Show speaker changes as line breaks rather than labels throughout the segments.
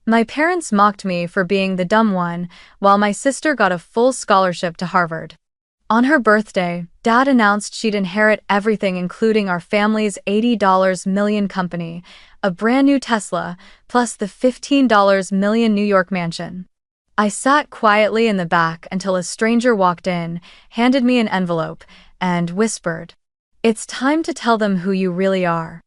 My parents mocked me for being the dumb one, while my sister got a full scholarship to Harvard. On her birthday, Dad announced she'd inherit everything, including our family's $80 million company, a brand new Tesla, plus the $15 million New York mansion. I sat quietly in the back until a stranger walked in, handed me an envelope, and whispered, "It's time to tell them who you really are."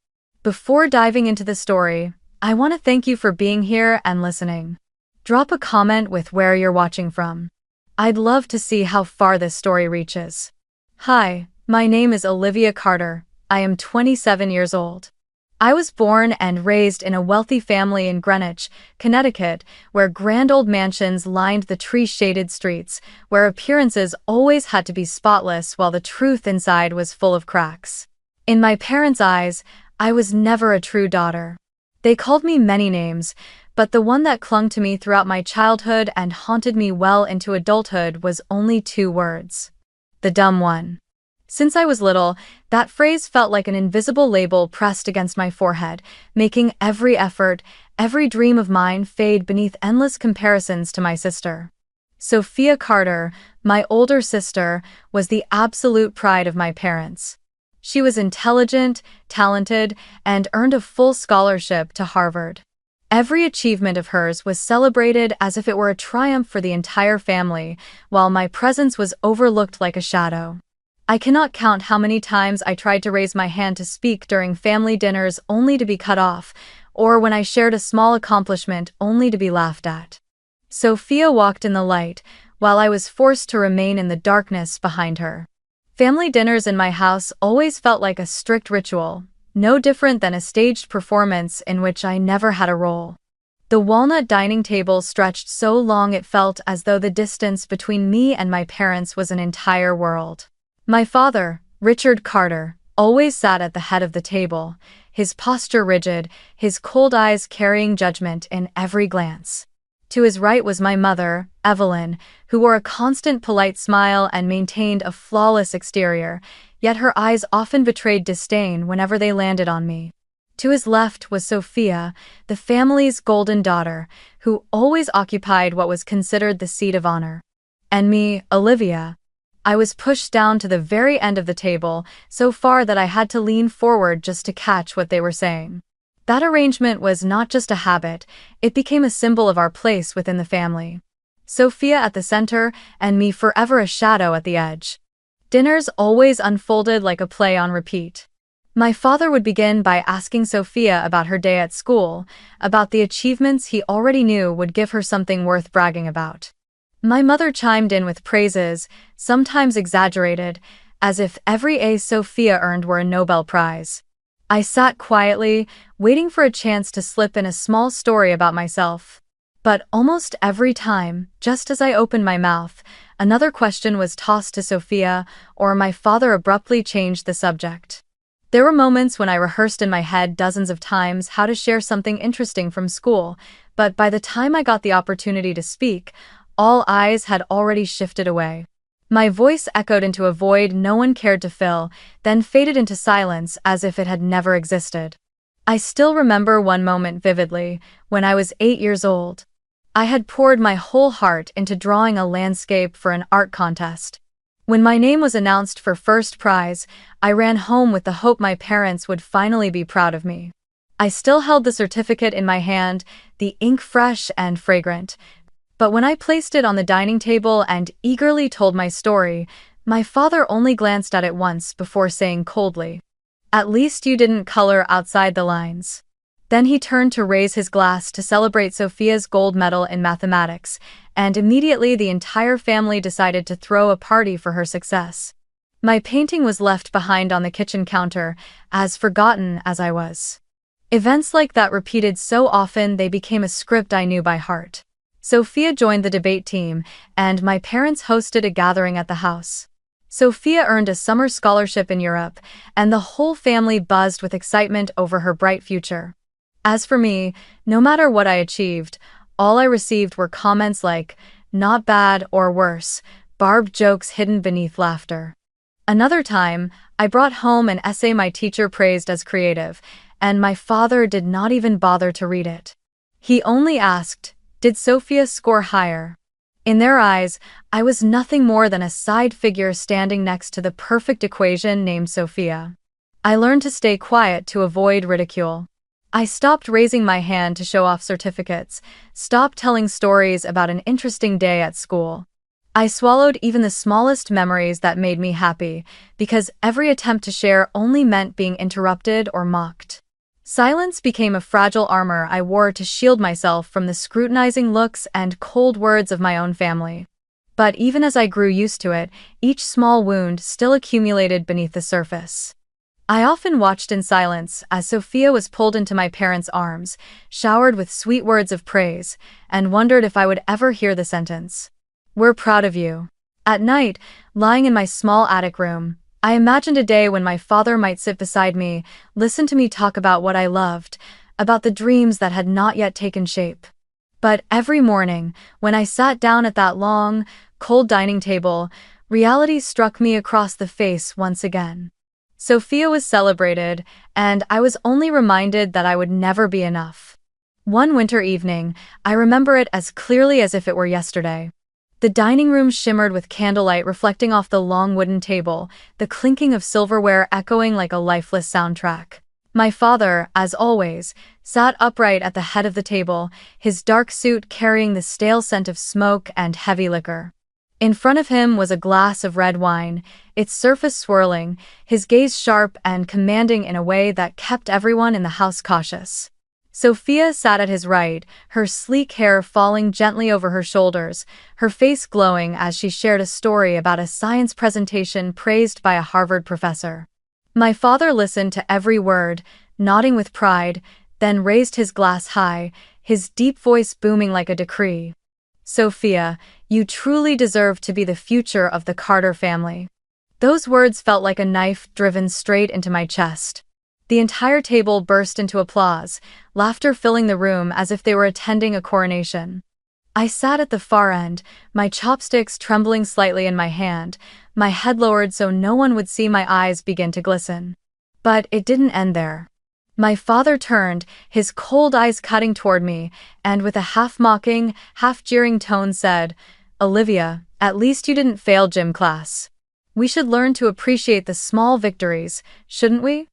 Before diving into the story, I want to thank you for being here and listening. Drop a comment with where you're watching from. I'd love to see how far this story reaches. Hi, my name is Olivia Carter. I am 27 years old. I was born and raised in a wealthy family in Greenwich, Connecticut, where grand old mansions lined the tree-shaded streets, where appearances always had to be spotless while the truth inside was full of cracks. In my parents' eyes, I was never a true daughter. They called me many names, but the one that clung to me throughout my childhood and haunted me well into adulthood was only 2 words: the dumb one. Since I was little, that phrase felt like an invisible label pressed against my forehead, making every effort, every dream of mine fade beneath endless comparisons to my sister. Sophia Carter, my older sister, was the absolute pride of my parents. She was intelligent, talented, and earned a full scholarship to Harvard. Every achievement of hers was celebrated as if it were a triumph for the entire family, while my presence was overlooked like a shadow. I cannot count how many times I tried to raise my hand to speak during family dinners only to be cut off, or when I shared a small accomplishment only to be laughed at. Sophia walked in the light, while I was forced to remain in the darkness behind her. Family dinners in my house always felt like a strict ritual, no different than a staged performance in which I never had a role. The walnut dining table stretched so long it felt as though the distance between me and my parents was an entire world. My father, Richard Carter, always sat at the head of the table, his posture rigid, his cold eyes carrying judgment in every glance. To his right was my mother, Evelyn, who wore a constant polite smile and maintained a flawless exterior, yet her eyes often betrayed disdain whenever they landed on me. To his left was Sophia, the family's golden daughter, who always occupied what was considered the seat of honor. And me, Olivia. I was pushed down to the very end of the table, so far that I had to lean forward just to catch what they were saying. That arrangement was not just a habit, it became a symbol of our place within the family. Sophia at the center, and me forever a shadow at the edge. Dinners always unfolded like a play on repeat. My father would begin by asking Sophia about her day at school, about the achievements he already knew would give her something worth bragging about. My mother chimed in with praises, sometimes exaggerated, as if every A Sophia earned were a Nobel Prize. I sat quietly, waiting for a chance to slip in a small story about myself. But almost every time, just as I opened my mouth, another question was tossed to Sophia, or my father abruptly changed the subject. There were moments when I rehearsed in my head dozens of times how to share something interesting from school, but by the time I got the opportunity to speak, all eyes had already shifted away. My voice echoed into a void no one cared to fill, then faded into silence as if it had never existed. I still remember one moment vividly, when I was 8 years old. I had poured my whole heart into drawing a landscape for an art contest. When my name was announced for first prize, I ran home with the hope my parents would finally be proud of me. I still held the certificate in my hand, the ink fresh and fragrant. But when I placed it on the dining table and eagerly told my story, my father only glanced at it once before saying coldly, "At least you didn't color outside the lines." Then he turned to raise his glass to celebrate Sophia's gold medal in mathematics, and immediately the entire family decided to throw a party for her success. My painting was left behind on the kitchen counter, as forgotten as I was. Events like that repeated so often they became a script I knew by heart. Sophia joined the debate team, and my parents hosted a gathering at the house. Sophia earned a summer scholarship in Europe, and the whole family buzzed with excitement over her bright future. As for me, no matter what I achieved, all I received were comments like, "Not bad" or worse, barbed jokes hidden beneath laughter. Another time, I brought home an essay my teacher praised as creative, and my father did not even bother to read it. He only asked, "Did Sophia score higher?" In their eyes, I was nothing more than a side figure standing next to the perfect equation named Sophia. I learned to stay quiet to avoid ridicule. I stopped raising my hand to show off certificates, stopped telling stories about an interesting day at school. I swallowed even the smallest memories that made me happy, because every attempt to share only meant being interrupted or mocked. Silence became a fragile armor I wore to shield myself from the scrutinizing looks and cold words of my own family. But even as I grew used to it, each small wound still accumulated beneath the surface. I often watched in silence as Sophia was pulled into my parents' arms, showered with sweet words of praise, and wondered if I would ever hear the sentence, "We're proud of you." At night, lying in my small attic room, I imagined a day when my father might sit beside me, listen to me talk about what I loved, about the dreams that had not yet taken shape. But every morning, when I sat down at that long, cold dining table, reality struck me across the face once again. Sophia was celebrated, and I was only reminded that I would never be enough. One winter evening, I remember it as clearly as if it were yesterday. The dining room shimmered with candlelight reflecting off the long wooden table, the clinking of silverware echoing like a lifeless soundtrack. My father, as always, sat upright at the head of the table, his dark suit carrying the stale scent of smoke and heavy liquor. In front of him was a glass of red wine, its surface swirling, his gaze sharp and commanding in a way that kept everyone in the house cautious. Sophia sat at his right, her sleek hair falling gently over her shoulders, her face glowing as she shared a story about a science presentation praised by a Harvard professor. My father listened to every word, nodding with pride, then raised his glass high, his deep voice booming like a decree. "Sophia, you truly deserve to be the future of the Carter family." Those words felt like a knife driven straight into my chest. The entire table burst into applause, laughter filling the room as if they were attending a coronation. I sat at the far end, my chopsticks trembling slightly in my hand, my head lowered so no one would see my eyes begin to glisten. But it didn't end there. My father turned, his cold eyes cutting toward me, and with a half-mocking, half-jeering tone said, "Olivia, at least you didn't fail gym class. We should learn to appreciate the small victories, shouldn't we?"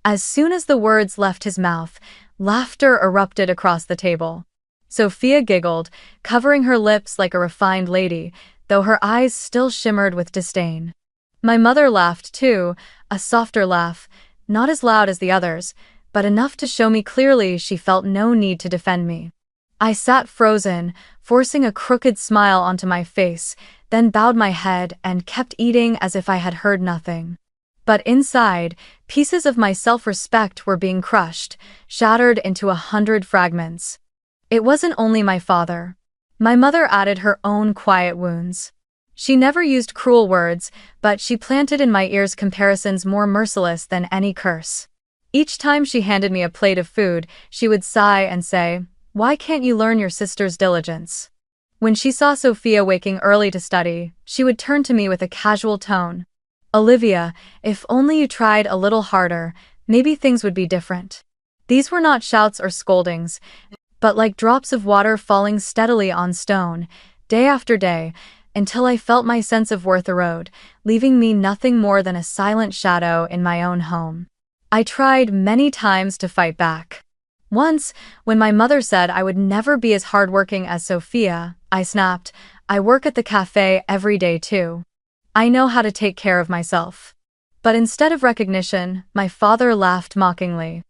As soon as the words left his mouth, laughter erupted across the table. Sophia giggled, covering her lips like a refined lady, though her eyes still shimmered with disdain. My mother laughed too, a softer laugh, not as loud as the others, but enough to show me clearly she felt no need to defend me. I sat frozen, forcing a crooked smile onto my face, then bowed my head and kept eating as if I had heard nothing. But inside, pieces of my self-respect were being crushed, shattered into 100 fragments. It wasn't only my father. My mother added her own quiet wounds. She never used cruel words, but she planted in my ears comparisons more merciless than any curse. Each time she handed me a plate of food, she would sigh and say, "Why can't you learn your sister's diligence?" When she saw Sophia waking early to study, she would turn to me with a casual tone. "Olivia, if only you tried a little harder, maybe things would be different." These were not shouts or scoldings, but like drops of water falling steadily on stone, day after day, until I felt my sense of worth erode, leaving me nothing more than a silent shadow in my own home. I tried many times to fight back. Once, when my mother said I would never be as hardworking as Sophia, I snapped, "I work at the cafe every day too. I know how to take care of myself." But instead of recognition, my father laughed mockingly.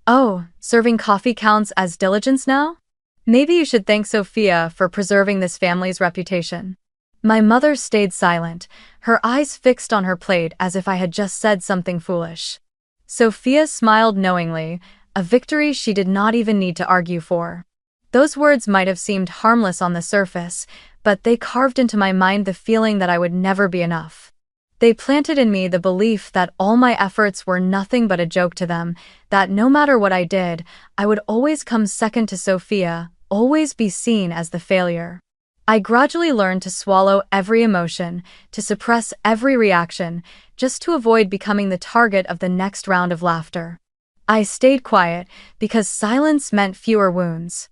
"Oh, serving coffee counts as diligence now? Maybe you should thank Sophia for preserving this family's reputation." My mother stayed silent, her eyes fixed on her plate as if I had just said something foolish. Sophia smiled knowingly, a victory she did not even need to argue for. Those words might have seemed harmless on the surface, but they carved into my mind the feeling that I would never be enough. They planted in me the belief that all my efforts were nothing but a joke to them, that no matter what I did, I would always come second to Sophia, always be seen as the failure. I gradually learned to swallow every emotion, to suppress every reaction, just to avoid becoming the target of the next round of laughter. I stayed quiet, because silence meant fewer wounds.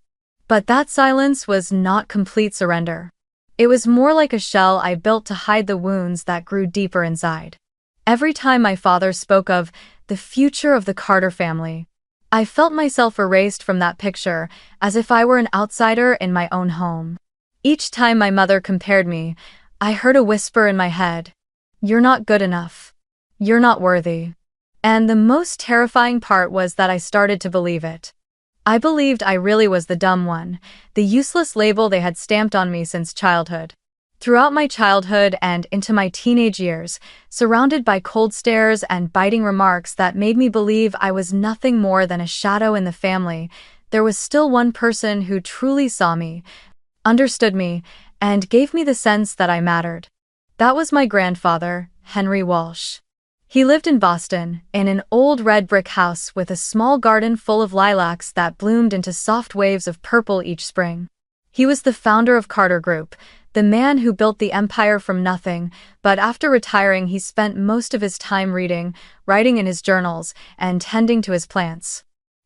But that silence was not complete surrender. It was more like a shell I built to hide the wounds that grew deeper inside. Every time my father spoke of the future of the Carter family, I felt myself erased from that picture, as if I were an outsider in my own home. Each time my mother compared me, I heard a whisper in my head, "You're not good enough. You're not worthy." And the most terrifying part was that I started to believe it. I believed I really was the dumb one, the useless label they had stamped on me since childhood. Throughout my childhood and into my teenage years, surrounded by cold stares and biting remarks that made me believe I was nothing more than a shadow in the family, there was still one person who truly saw me, understood me, and gave me the sense that I mattered. That was my grandfather, Henry Walsh. He lived in Boston, in an old red brick house with a small garden full of lilacs that bloomed into soft waves of purple each spring. He was the founder of Carter Group, the man who built the empire from nothing, but after retiring he spent most of his time reading, writing in his journals, and tending to his plants.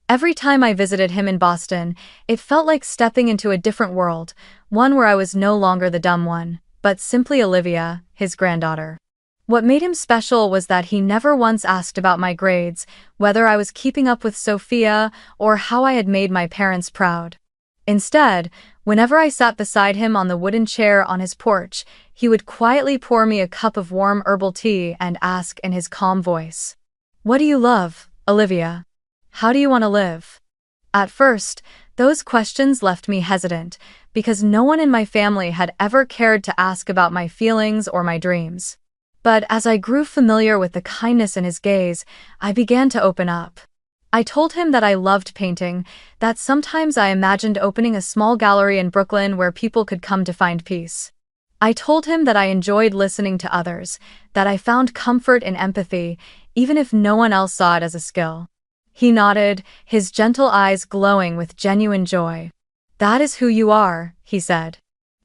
Every time I visited him in Boston, it felt like stepping into a different world, one where I was no longer the dumb one, but simply Olivia, his granddaughter. What made him special was that he never once asked about my grades, whether I was keeping up with Sophia, or how I had made my parents proud. Instead, whenever I sat beside him on the wooden chair on his porch, he would quietly pour me a cup of warm herbal tea and ask in his calm voice, "What do you love, Olivia? How do you want to live?" At first, those questions left me hesitant, because no one in my family had ever cared to ask about my feelings or my dreams. But as I grew familiar with the kindness in his gaze, I began to open up. I told him that I loved painting, that sometimes I imagined opening a small gallery in Brooklyn where people could come to find peace. I told him that I enjoyed listening to others, that I found comfort in empathy, even if no one else saw it as a skill. He nodded, his gentle eyes glowing with genuine joy. "That is who you are," he said.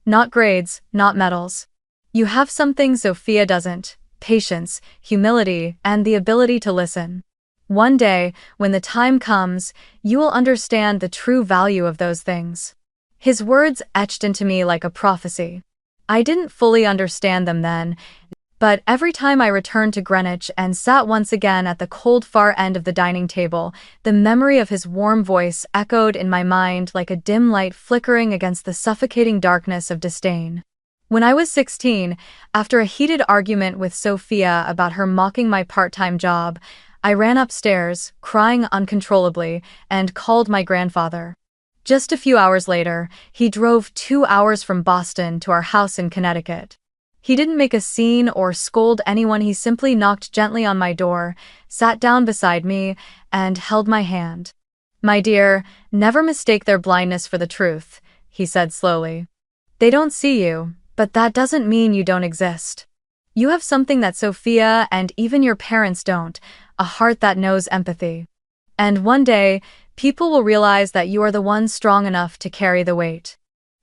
"Not grades, not medals. You have something Sophia doesn't: patience, humility, and the ability to listen. One day, when the time comes, you will understand the true value of those things." His words etched into me like a prophecy. I didn't fully understand them then, but every time I returned to Greenwich and sat once again at the cold far end of the dining table, the memory of his warm voice echoed in my mind like a dim light flickering against the suffocating darkness of disdain. When I was 16, after a heated argument with Sophia about her mocking my part-time job, I ran upstairs, crying uncontrollably, and called my grandfather. Just a few hours later, he drove 2 hours from Boston to our house in Connecticut. He didn't make a scene or scold anyone. He simply knocked gently on my door, sat down beside me, and held my hand. "My dear, never mistake their blindness for the truth," he said slowly. "They don't see you, but that doesn't mean you don't exist. You have something that Sophia and even your parents don't, a heart that knows empathy. And one day, people will realize that you are the one strong enough to carry the weight."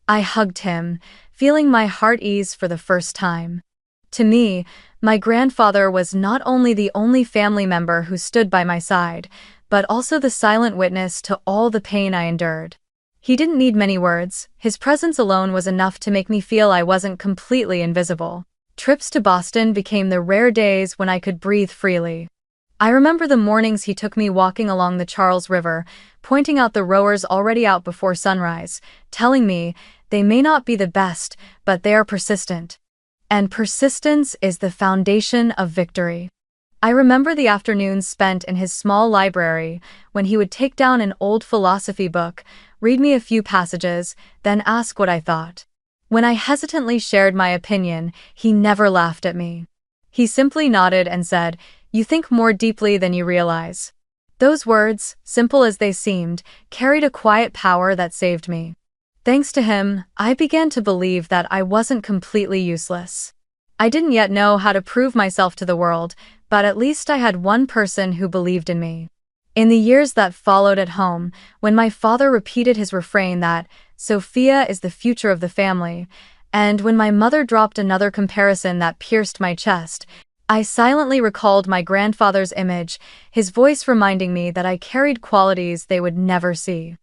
I hugged him, feeling my heart ease for the first time. To me, my grandfather was not only the only family member who stood by my side, but also the silent witness to all the pain I endured. He didn't need many words. His presence alone was enough to make me feel I wasn't completely invisible. Trips to Boston became the rare days when I could breathe freely. I remember the mornings he took me walking along the Charles River, pointing out the rowers already out before sunrise, telling me, "They may not be the best, but they are persistent. And persistence is the foundation of victory." I remember the afternoons spent in his small library, when he would take down an old philosophy book, read me a few passages, then ask what I thought. When I hesitantly shared my opinion, he never laughed at me. He simply nodded and said, "You think more deeply than you realize." Those words, simple as they seemed, carried a quiet power that saved me. Thanks to him, I began to believe that I wasn't completely useless. I didn't yet know how to prove myself to the world, but at least I had one person who believed in me. In the years that followed at home, when my father repeated his refrain that Sophia is the future of the family, and when my mother dropped another comparison that pierced my chest, I silently recalled my grandfather's image, his voice reminding me that I carried qualities they would never see.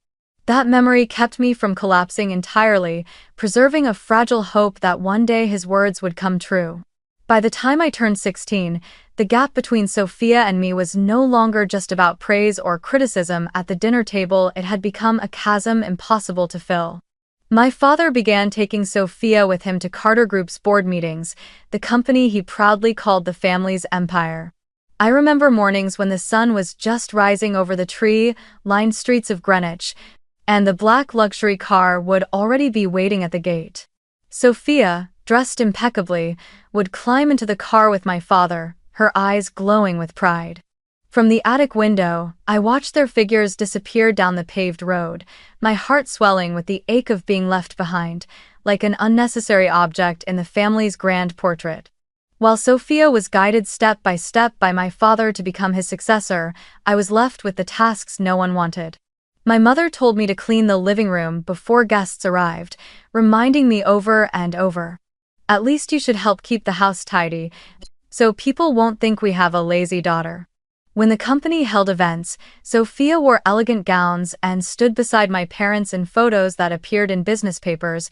That memory kept me from collapsing entirely, preserving a fragile hope that one day his words would come true. By the time I turned 16, the gap between Sophia and me was no longer just about praise or criticism at the dinner table. It had become a chasm impossible to fill. My father began taking Sophia with him to Carter Group's board meetings, the company he proudly called the family's empire. I remember mornings when the sun was just rising over the tree-lined streets of Greenwich, and the black luxury car would already be waiting at the gate. Sophia, dressed impeccably, would climb into the car with my father, her eyes glowing with pride. From the attic window, I watched their figures disappear down the paved road, my heart swelling with the ache of being left behind, like an unnecessary object in the family's grand portrait. While Sophia was guided step by my father to become his successor, I was left with the tasks no one wanted. My mother told me to clean the living room before guests arrived, reminding me over and over. At least you should help keep the house tidy, so people won't think we have a lazy daughter. When the company held events, Sophia wore elegant gowns and stood beside my parents in photos that appeared in business papers,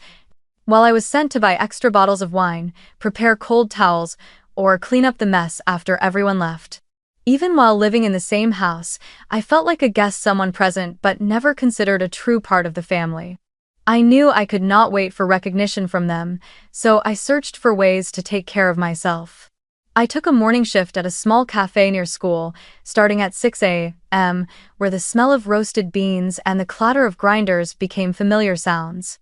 while I was sent to buy extra bottles of wine, prepare cold towels, or clean up the mess after everyone left. Even while living in the same house, I felt like a guest, someone present but never considered a true part of the family. I knew I could not wait for recognition from them, so I searched for ways to take care of myself. I took a morning shift at a small cafe near school, starting at 6 a.m., where the smell of roasted beans and the clatter of grinders became familiar sounds.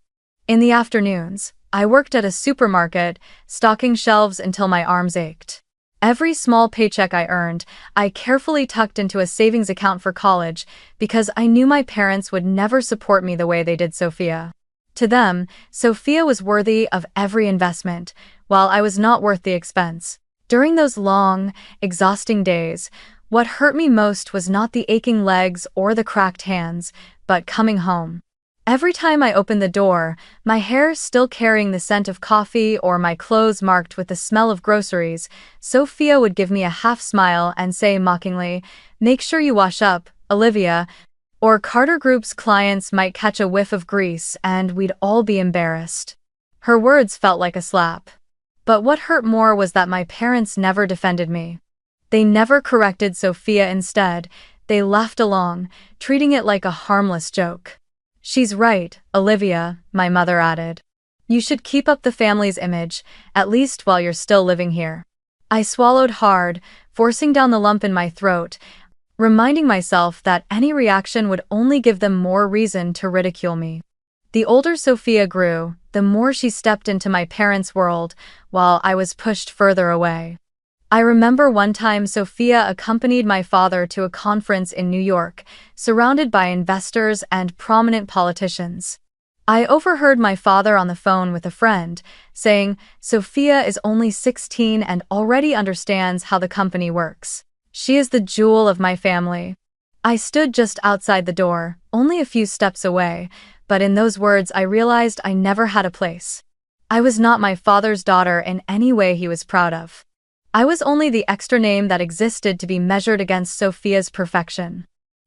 In the afternoons, I worked at a supermarket, stocking shelves until my arms ached. Every small paycheck I earned, I carefully tucked into a savings account for college because I knew my parents would never support me the way they did Sophia. To them, Sophia was worthy of every investment, while I was not worth the expense. During those long, exhausting days, what hurt me most was not the aching legs or the cracked hands, but coming home. Every time I opened the door, my hair still carrying the scent of coffee or my clothes marked with the smell of groceries, Sophia would give me a half smile and say mockingly, "Make sure you wash up, Olivia," or Carter Group's clients might catch a whiff of grease and we'd all be embarrassed. Her words felt like a slap. But what hurt more was that my parents never defended me. They never corrected Sophia. Instead, they laughed along, treating it like a harmless joke. "She's right, Olivia," my mother added. "You should keep up the family's image, at least while you're still living here." I swallowed hard, forcing down the lump in my throat, reminding myself that any reaction would only give them more reason to ridicule me. The older Sophia grew, the more she stepped into my parents' world, while I was pushed further away. I remember one time Sophia accompanied my father to a conference in New York, surrounded by investors and prominent politicians. I overheard my father on the phone with a friend, saying, "Sophia is only 16 and already understands how the company works. She is the jewel of my family." I stood just outside the door, only a few steps away, but in those words I realized I never had a place. I was not my father's daughter in any way he was proud of. I was only the extra name that existed to be measured against Sophia's perfection.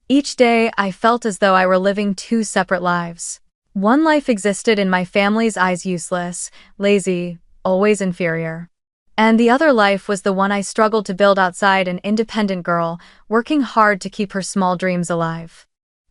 Each day, I felt as though I were living two separate lives. One life existed in my family's eyes useless, lazy, always inferior. And the other life was the one I struggled to build outside, an independent girl, working hard to keep her small dreams alive.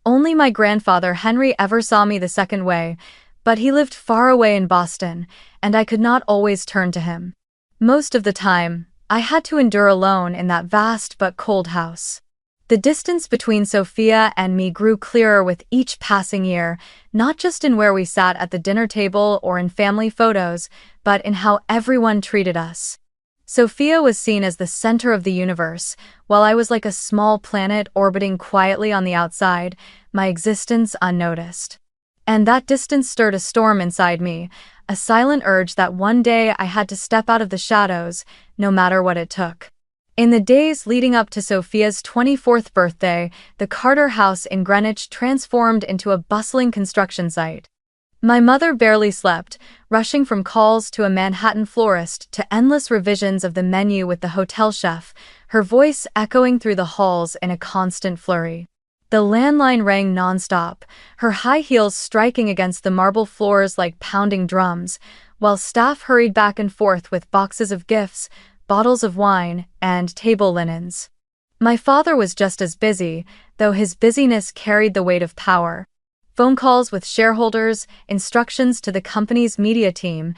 Only my grandfather Henry ever saw me the second way, but he lived far away in Boston, and I could not always turn to him. Most of the time, I had to endure alone in that vast but cold house. The distance between Sophia and me grew clearer with each passing year, not just in where we sat at the dinner table or in family photos, but in how everyone treated us. Sophia was seen as the center of the universe, while I was like a small planet orbiting quietly on the outside, my existence unnoticed. And that distance stirred a storm inside me, a silent urge that one day I had to step out of the shadows, no matter what it took. In the days leading up to Sophia's 24th birthday, the Carter house in Greenwich transformed into a bustling construction site. My mother barely slept, rushing from calls to a Manhattan florist to endless revisions of the menu with the hotel chef, her voice echoing through the halls in a constant flurry. The landline rang nonstop, her high heels striking against the marble floors like pounding drums, while staff hurried back and forth with boxes of gifts, bottles of wine, and table linens. My father was just as busy, though his busyness carried the weight of power. Phone calls with shareholders, instructions to the company's media team,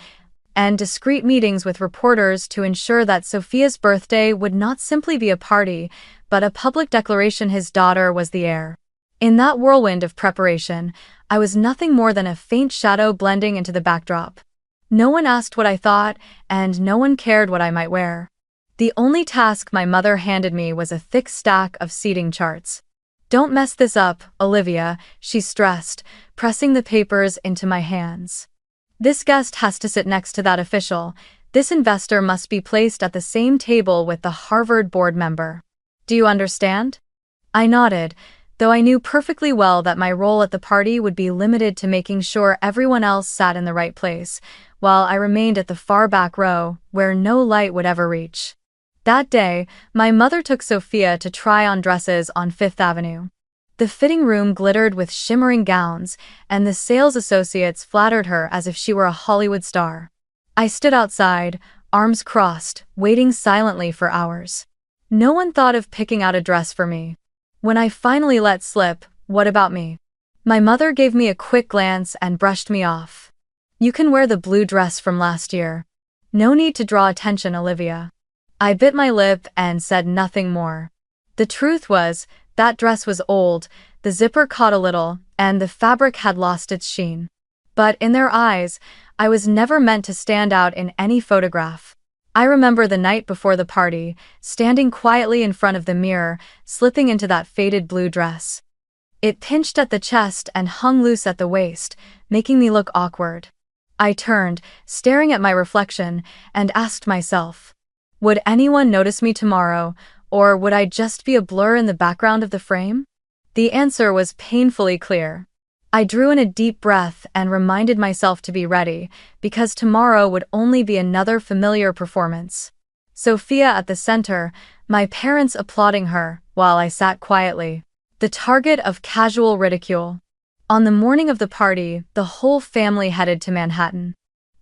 and discreet meetings with reporters to ensure that Sophia's birthday would not simply be a party, but a public declaration his daughter was the heir. In that whirlwind of preparation, I was nothing more than a faint shadow blending into the backdrop. No one asked what I thought, and no one cared what I might wear. The only task my mother handed me was a thick stack of seating charts. "Don't mess this up, Olivia," she stressed, pressing the papers into my hands. "This guest has to sit next to that official. This investor must be placed at the same table with the Harvard board member. Do you understand?" I nodded, though I knew perfectly well that my role at the party would be limited to making sure everyone else sat in the right place, while I remained at the far back row, where no light would ever reach. That day, my mother took Sophia to try on dresses on Fifth Avenue. The fitting room glittered with shimmering gowns, and the sales associates flattered her as if she were a Hollywood star. I stood outside, arms crossed, waiting silently for hours. No one thought of picking out a dress for me. When I finally let slip, "What about me?" my mother gave me a quick glance and brushed me off. "You can wear the blue dress from last year. No need to draw attention, Olivia." I bit my lip and said nothing more. The truth was, that dress was old, the zipper caught a little, and the fabric had lost its sheen. But in their eyes, I was never meant to stand out in any photograph. I remember the night before the party, standing quietly in front of the mirror, slipping into that faded blue dress. It pinched at the chest and hung loose at the waist, making me look awkward. I turned, staring at my reflection, and asked myself, would anyone notice me tomorrow, or would I just be a blur in the background of the frame? The answer was painfully clear. I drew in a deep breath and reminded myself to be ready, because tomorrow would only be another familiar performance. Sophia at the center, my parents applauding her, while I sat quietly, the target of casual ridicule. On the morning of the party, the whole family headed to Manhattan.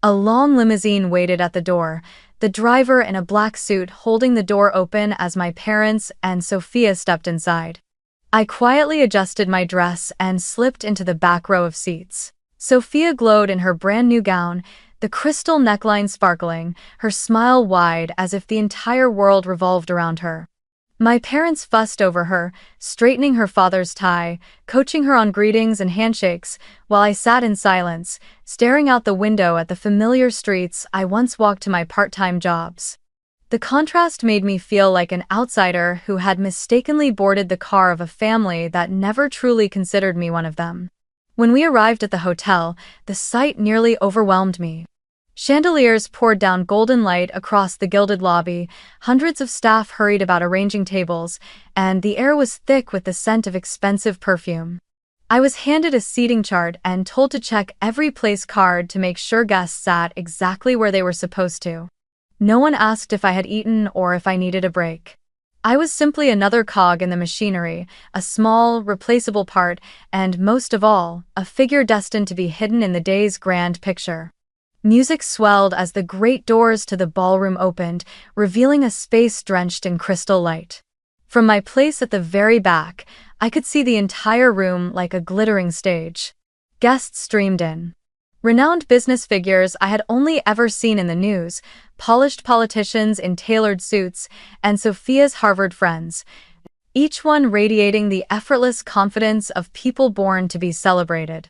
A long limousine waited at the door, the driver in a black suit holding the door open as my parents and Sophia stepped inside. I quietly adjusted my dress and slipped into the back row of seats. Sophia glowed in her brand new gown, the crystal neckline sparkling, her smile wide as if the entire world revolved around her. My parents fussed over her, straightening her father's tie, coaching her on greetings and handshakes, while I sat in silence, staring out the window at the familiar streets I once walked to my part-time jobs. The contrast made me feel like an outsider who had mistakenly boarded the car of a family that never truly considered me one of them. When we arrived at the hotel, the sight nearly overwhelmed me. Chandeliers poured down golden light across the gilded lobby, hundreds of staff hurried about arranging tables, and the air was thick with the scent of expensive perfume. I was handed a seating chart and told to check every place card to make sure guests sat exactly where they were supposed to. No one asked if I had eaten or if I needed a break. I was simply another cog in the machinery, a small, replaceable part, and most of all, a figure destined to be hidden in the day's grand picture. Music swelled as the great doors to the ballroom opened, revealing a space drenched in crystal light. From my place at the very back, I could see the entire room like a glittering stage. Guests streamed in. Renowned business figures I had only ever seen in the news, polished politicians in tailored suits, and Sophia's Harvard friends, each one radiating the effortless confidence of people born to be celebrated.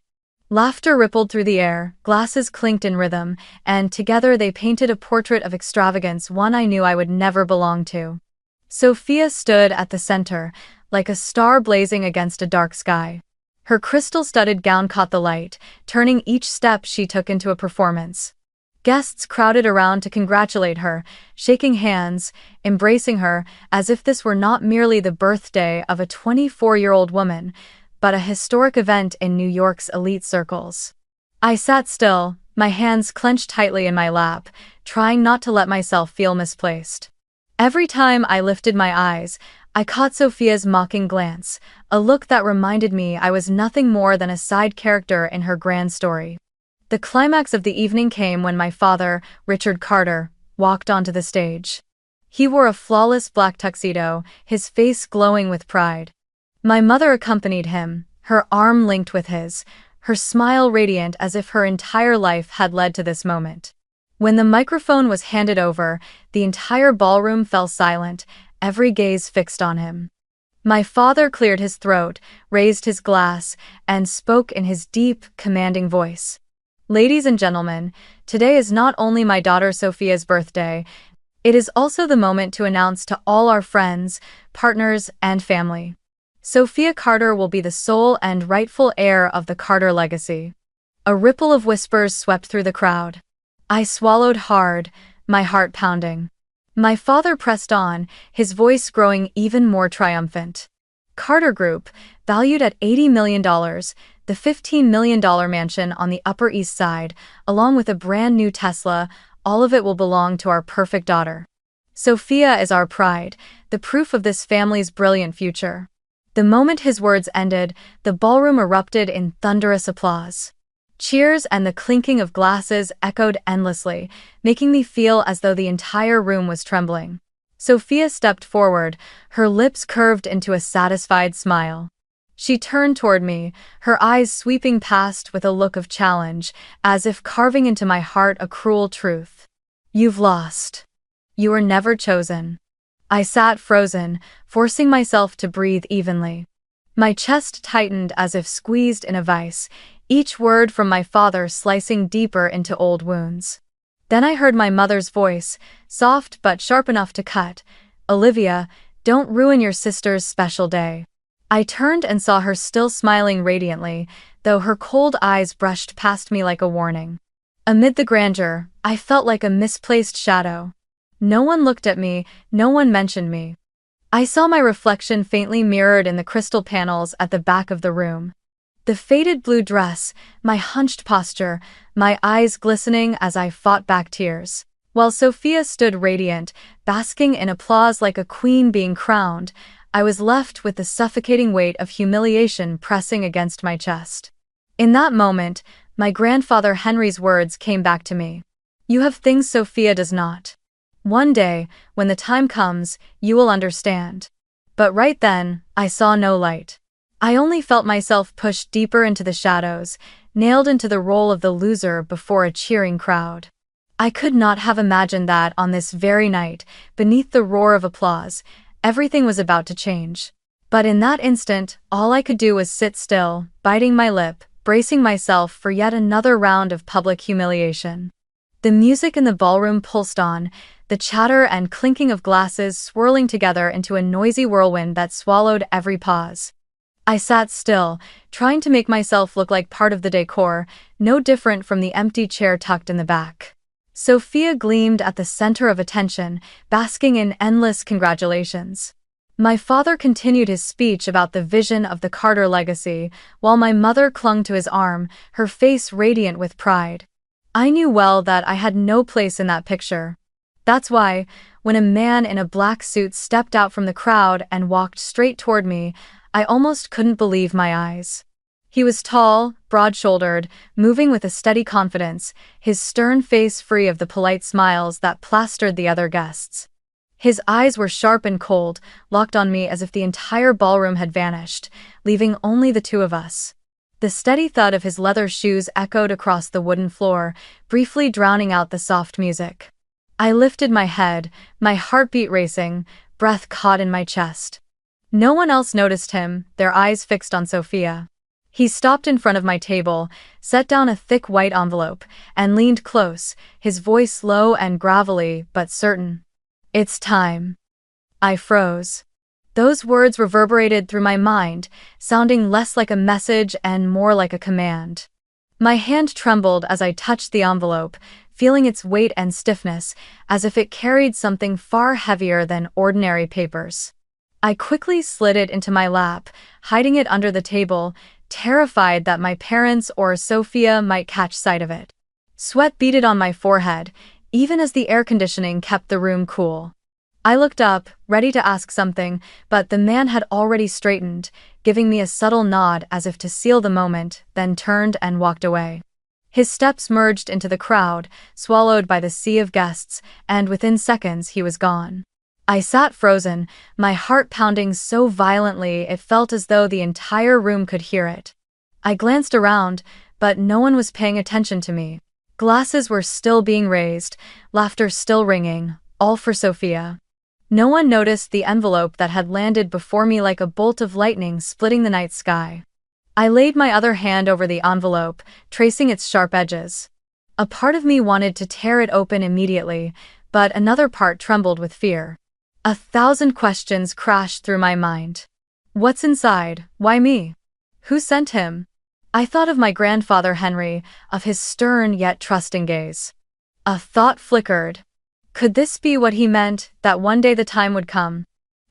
Laughter rippled through the air, glasses clinked in rhythm, and together they painted a portrait of extravagance, one I knew I would never belong to. Sophia stood at the center, like a star blazing against a dark sky. Her crystal-studded gown caught the light, turning each step she took into a performance. Guests crowded around to congratulate her, shaking hands, embracing her, as if this were not merely the birthday of a 24-year-old woman, but a historic event in New York's elite circles. I sat still, my hands clenched tightly in my lap, trying not to let myself feel misplaced. Every time I lifted my eyes, I caught Sophia's mocking glance, a look that reminded me I was nothing more than a side character in her grand story. The climax of the evening came when my father, Richard Carter, walked onto the stage. He wore a flawless black tuxedo, his face glowing with pride. My mother accompanied him, her arm linked with his, her smile radiant as if her entire life had led to this moment. When the microphone was handed over, the entire ballroom fell silent, every gaze fixed on him. My father cleared his throat, raised his glass, and spoke in his deep, commanding voice. "Ladies and gentlemen, today is not only my daughter Sophia's birthday, it is also the moment to announce to all our friends, partners, and family. Sophia Carter will be the sole and rightful heir of the Carter legacy." A ripple of whispers swept through the crowd. I swallowed hard, my heart pounding. My father pressed on, his voice growing even more triumphant. "Carter Group, valued at $80 million, the $15 million mansion on the Upper East Side, along with a brand new Tesla, all of it will belong to our perfect daughter. Sophia is our pride, the proof of this family's brilliant future." The moment his words ended, the ballroom erupted in thunderous applause. Cheers and the clinking of glasses echoed endlessly, making me feel as though the entire room was trembling. Sophia stepped forward, her lips curved into a satisfied smile. She turned toward me, her eyes sweeping past with a look of challenge, as if carving into my heart a cruel truth. "You've lost. You were never chosen." I sat frozen, forcing myself to breathe evenly. My chest tightened as if squeezed in a vice, each word from my father slicing deeper into old wounds. Then I heard my mother's voice, soft but sharp enough to cut. "Olivia, don't ruin your sister's special day." I turned and saw her still smiling radiantly, though her cold eyes brushed past me like a warning. Amid the grandeur, I felt like a misplaced shadow. No one looked at me, no one mentioned me. I saw my reflection faintly mirrored in the crystal panels at the back of the room. The faded blue dress, my hunched posture, my eyes glistening as I fought back tears. While Sophia stood radiant, basking in applause like a queen being crowned, I was left with the suffocating weight of humiliation pressing against my chest. In that moment, my grandfather Henry's words came back to me. "You have things Sophia does not. One day, when the time comes, you will understand." But right then, I saw no light. I only felt myself pushed deeper into the shadows, nailed into the role of the loser before a cheering crowd. I could not have imagined that on this very night, beneath the roar of applause, everything was about to change. But in that instant, all I could do was sit still, biting my lip, bracing myself for yet another round of public humiliation. The music in the ballroom pulsed on, the chatter and clinking of glasses swirling together into a noisy whirlwind that swallowed every pause. I sat still, trying to make myself look like part of the decor, no different from the empty chair tucked in the back. Sophia gleamed at the center of attention, basking in endless congratulations. My father continued his speech about the vision of the Carter legacy, while my mother clung to his arm, her face radiant with pride. I knew well that I had no place in that picture. That's why, when a man in a black suit stepped out from the crowd and walked straight toward me, I almost couldn't believe my eyes. He was tall, broad-shouldered, moving with a steady confidence, his stern face free of the polite smiles that plastered the other guests. His eyes were sharp and cold, locked on me as if the entire ballroom had vanished, leaving only the two of us. The steady thud of his leather shoes echoed across the wooden floor, briefly drowning out the soft music. I lifted my head, my heartbeat racing, breath caught in my chest. No one else noticed him, their eyes fixed on Sophia. He stopped in front of my table, set down a thick white envelope, and leaned close, his voice low and gravelly but certain. "It's time." I froze. Those words reverberated through my mind, sounding less like a message and more like a command. My hand trembled as I touched the envelope, feeling its weight and stiffness, as if it carried something far heavier than ordinary papers. I quickly slid it into my lap, hiding it under the table, terrified that my parents or Sophia might catch sight of it. Sweat beaded on my forehead, even as the air conditioning kept the room cool. I looked up, ready to ask something, but the man had already straightened, giving me a subtle nod as if to seal the moment, then turned and walked away. His steps merged into the crowd, swallowed by the sea of guests, and within seconds he was gone. I sat frozen, my heart pounding so violently it felt as though the entire room could hear it. I glanced around, but no one was paying attention to me. Glasses were still being raised, laughter still ringing, all for Sophia. No one noticed the envelope that had landed before me like a bolt of lightning splitting the night sky. I laid my other hand over the envelope, tracing its sharp edges. A part of me wanted to tear it open immediately, but another part trembled with fear. 1,000 questions crashed through my mind. What's inside? Why me? Who sent him? I thought of my grandfather Henry, of his stern yet trusting gaze. A thought flickered. Could this be what he meant, that one day the time would come?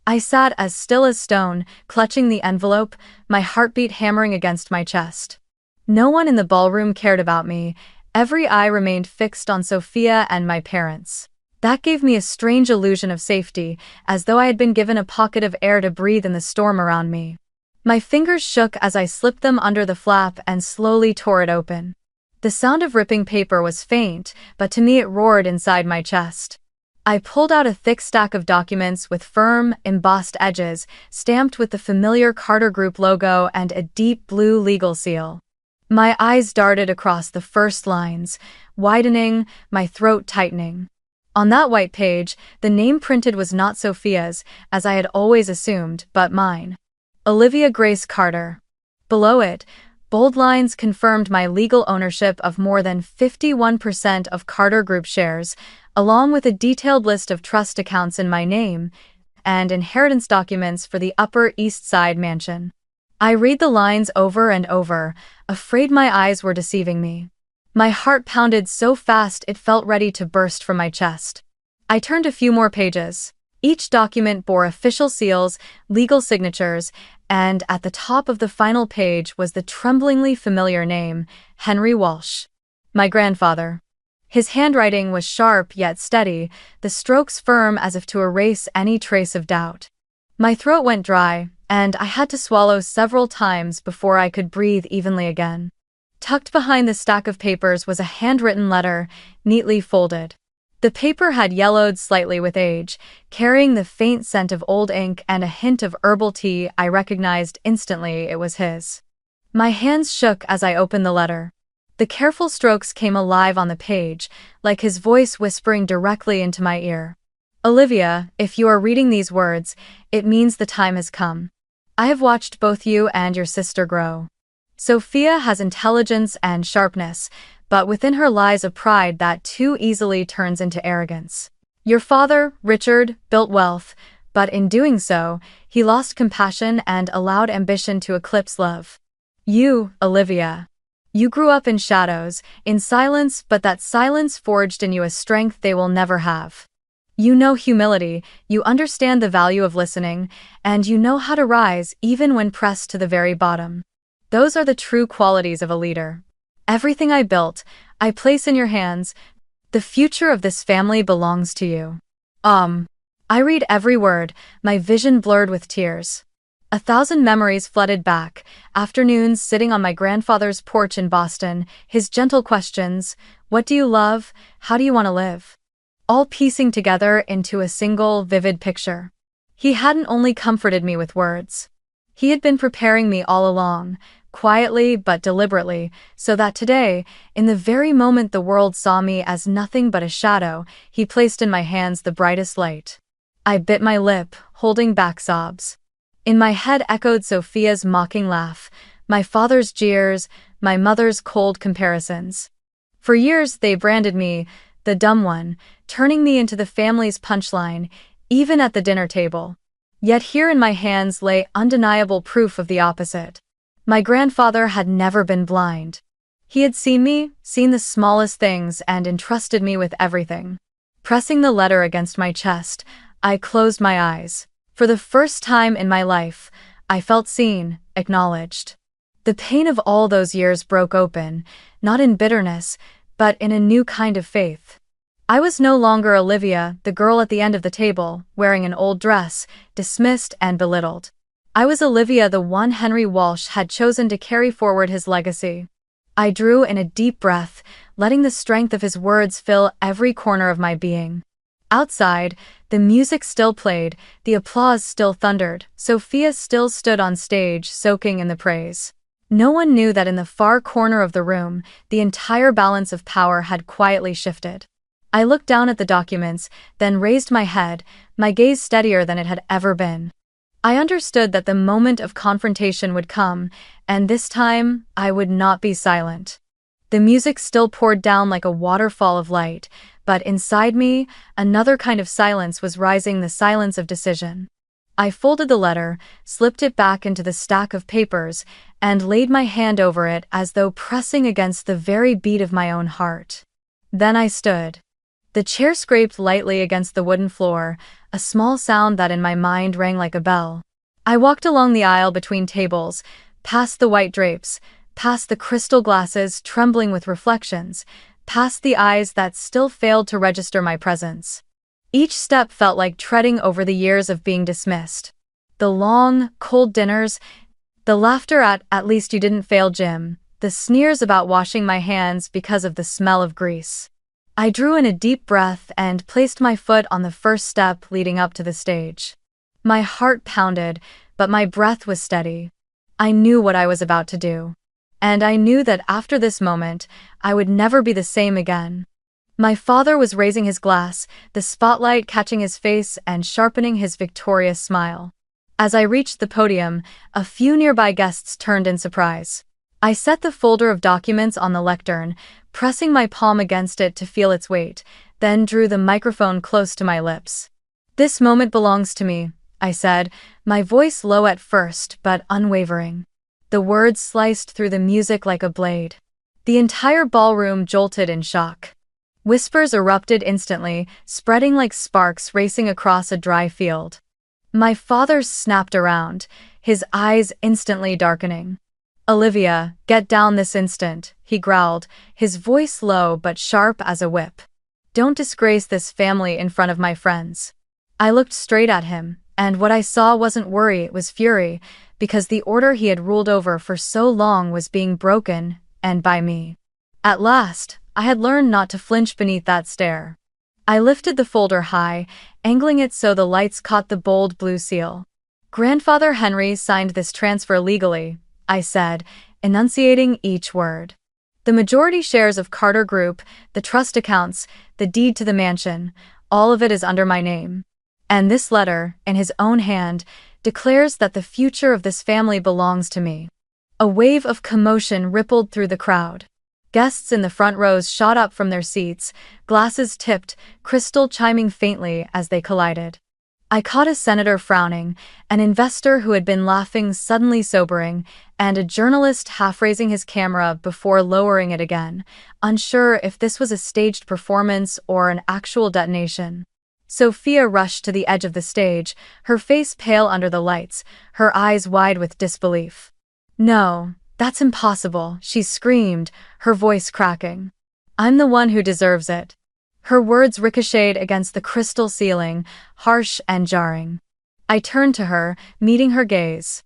I sat as still as stone, clutching the envelope, my heartbeat hammering against my chest. No one in the ballroom cared about me. Every eye remained fixed on Sophia and my parents. That gave me a strange illusion of safety, as though I had been given a pocket of air to breathe in the storm around me. My fingers shook as I slipped them under the flap and slowly tore it open. The sound of ripping paper was faint, but to me it roared inside my chest. I pulled out a thick stack of documents with firm, embossed edges, stamped with the familiar Carter Group logo and a deep blue legal seal. My eyes darted across the first lines, widening, my throat tightening. On that white page, the name printed was not Sophia's, as I had always assumed, but mine. Olivia Grace Carter. Below it, bold lines confirmed my legal ownership of more than 51% of Carter Group shares, along with a detailed list of trust accounts in my name and inheritance documents for the Upper East Side mansion. I read the lines over and over, afraid my eyes were deceiving me. My heart pounded so fast it felt ready to burst from my chest. I turned a few more pages. Each document bore official seals, legal signatures, and at the top of the final page was the tremblingly familiar name, Henry Walsh. My grandfather. His handwriting was sharp yet steady, the strokes firm as if to erase any trace of doubt. My throat went dry, and I had to swallow several times before I could breathe evenly again. Tucked behind the stack of papers was a handwritten letter, neatly folded. The paper had yellowed slightly with age, carrying the faint scent of old ink and a hint of herbal tea. I recognized instantly it was his. My hands shook as I opened the letter. The careful strokes came alive on the page, like his voice whispering directly into my ear. Olivia, if you are reading these words, it means the time has come. I have watched both you and your sister grow. Sophia has intelligence and sharpness, but within her lies a pride that too easily turns into arrogance. Your father, Richard, built wealth, but in doing so, he lost compassion and allowed ambition to eclipse love. You, Olivia. You grew up in shadows, in silence, but that silence forged in you a strength they will never have. You know humility, you understand the value of listening, and you know how to rise even when pressed to the very bottom. Those are the true qualities of a leader. Everything I built, I place in your hands. The future of this family belongs to you. I read every word, my vision blurred with tears. 1,000 memories flooded back, afternoons sitting on my grandfather's porch in Boston, his gentle questions, what do you love, how do you want to live? All piecing together into a single, vivid picture. He hadn't only comforted me with words. He had been preparing me all along, quietly but deliberately, so that today, in the very moment the world saw me as nothing but a shadow, he placed in my hands the brightest light. I bit my lip, holding back sobs. In my head echoed Sophia's mocking laugh, my father's jeers, my mother's cold comparisons. For years they branded me, the dumb one, turning me into the family's punchline, even at the dinner table. Yet here in my hands lay undeniable proof of the opposite. My grandfather had never been blind. He had seen me, seen the smallest things, and entrusted me with everything. Pressing the letter against my chest, I closed my eyes. For the first time in my life, I felt seen, acknowledged. The pain of all those years broke open, not in bitterness, but in a new kind of faith. I was no longer Olivia, the girl at the end of the table, wearing an old dress, dismissed and belittled. I was Olivia, the one Henry Walsh had chosen to carry forward his legacy. I drew in a deep breath, letting the strength of his words fill every corner of my being. Outside, the music still played, the applause still thundered, Sophia still stood on stage, soaking in the praise. No one knew that in the far corner of the room, the entire balance of power had quietly shifted. I looked down at the documents, then raised my head, my gaze steadier than it had ever been. I understood that the moment of confrontation would come, and this time, I would not be silent. The music still poured down like a waterfall of light, but inside me, another kind of silence was rising, the silence of decision. I folded the letter, slipped it back into the stack of papers, and laid my hand over it as though pressing against the very beat of my own heart. Then I stood. The chair scraped lightly against the wooden floor, a small sound that in my mind rang like a bell. I walked along the aisle between tables, past the white drapes, past the crystal glasses trembling with reflections, past the eyes that still failed to register my presence. Each step felt like treading over the years of being dismissed. The long, cold dinners, the laughter at least you didn't fail, Jim, the sneers about washing my hands because of the smell of grease. I drew in a deep breath and placed my foot on the first step leading up to the stage. My heart pounded, but my breath was steady. I knew what I was about to do. And I knew that after this moment, I would never be the same again. My father was raising his glass, the spotlight catching his face and sharpening his victorious smile. As I reached the podium, a few nearby guests turned in surprise. I set the folder of documents on the lectern, pressing my palm against it to feel its weight, then drew the microphone close to my lips. "This moment belongs to me," I said, my voice low at first but unwavering. The words sliced through the music like a blade. The entire ballroom jolted in shock. Whispers erupted instantly, spreading like sparks racing across a dry field. My father snapped around, his eyes instantly darkening. "Olivia, get down this instant," he growled, his voice low but sharp as a whip. "Don't disgrace this family in front of my friends." I looked straight at him, and what I saw wasn't worry, it was fury, because the order he had ruled over for so long was being broken, and by me. At last, I had learned not to flinch beneath that stare. I lifted the folder high, angling it so the lights caught the bold blue seal. "Grandfather Henry signed this transfer legally," I said, enunciating each word. "The majority shares of Carter Group, the trust accounts, the deed to the mansion, all of it is under my name. And this letter, in his own hand, declares that the future of this family belongs to me." A wave of commotion rippled through the crowd. Guests in the front rows shot up from their seats, glasses tipped, crystal chiming faintly as they collided. I caught a senator frowning, an investor who had been laughing suddenly sobering, and a journalist half-raising his camera before lowering it again, unsure if this was a staged performance or an actual detonation. Sophia rushed to the edge of the stage, her face pale under the lights, her eyes wide with disbelief. "No, that's impossible," she screamed, her voice cracking. "I'm the one who deserves it." Her words ricocheted against the crystal ceiling, harsh and jarring. I turned to her, meeting her gaze.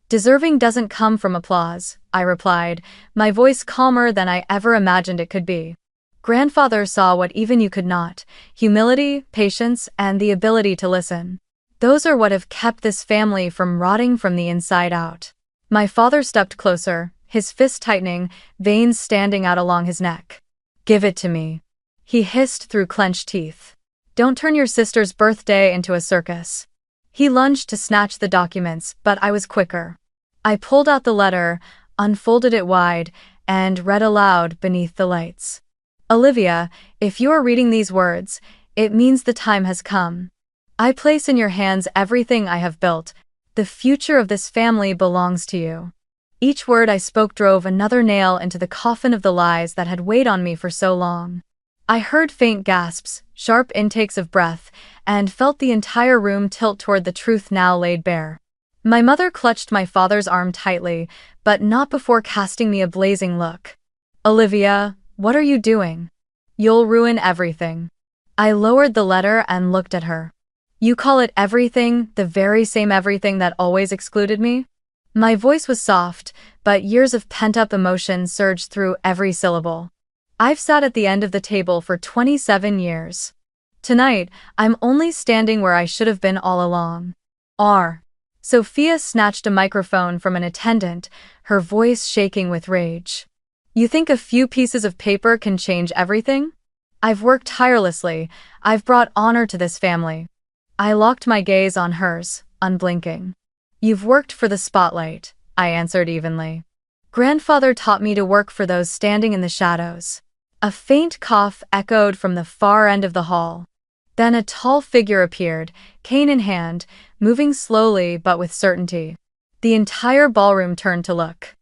"Deserving doesn't come from applause," I replied, my voice calmer than I ever imagined it could be. "Grandfather saw what even you could not: humility, patience, and the ability to listen. Those are what have kept this family from rotting from the inside out." My father stepped closer, his fist tightening, veins standing out along his neck. "Give it to me," he hissed through clenched teeth. "Don't turn your sister's birthday into a circus." He lunged to snatch the documents, but I was quicker. I pulled out the letter, unfolded it wide, and read aloud beneath the lights. "Olivia, if you are reading these words, it means the time has come. I place in your hands everything I have built. The future of this family belongs to you." Each word I spoke drove another nail into the coffin of the lies that had weighed on me for so long. I heard faint gasps, sharp intakes of breath, and felt the entire room tilt toward the truth now laid bare. My mother clutched my father's arm tightly, but not before casting me a blazing look. "Olivia, what are you doing? You'll ruin everything." I lowered the letter and looked at her. You call it everything, the very same everything that always excluded me? My voice was soft, but years of pent-up emotion surged through every syllable. I've sat at the end of the table for 27 years. Tonight, I'm only standing where I should have been all along. Sophia snatched a microphone from an attendant, her voice shaking with rage. You think a few pieces of paper can change everything? I've worked tirelessly. I've brought honor to this family. I locked my gaze on hers, unblinking. You've worked for the spotlight, I answered evenly. Grandfather taught me to work for those standing in the shadows. A faint cough echoed from the far end of the hall. Then a tall figure appeared, cane in hand, moving slowly but with certainty. The entire ballroom turned to look.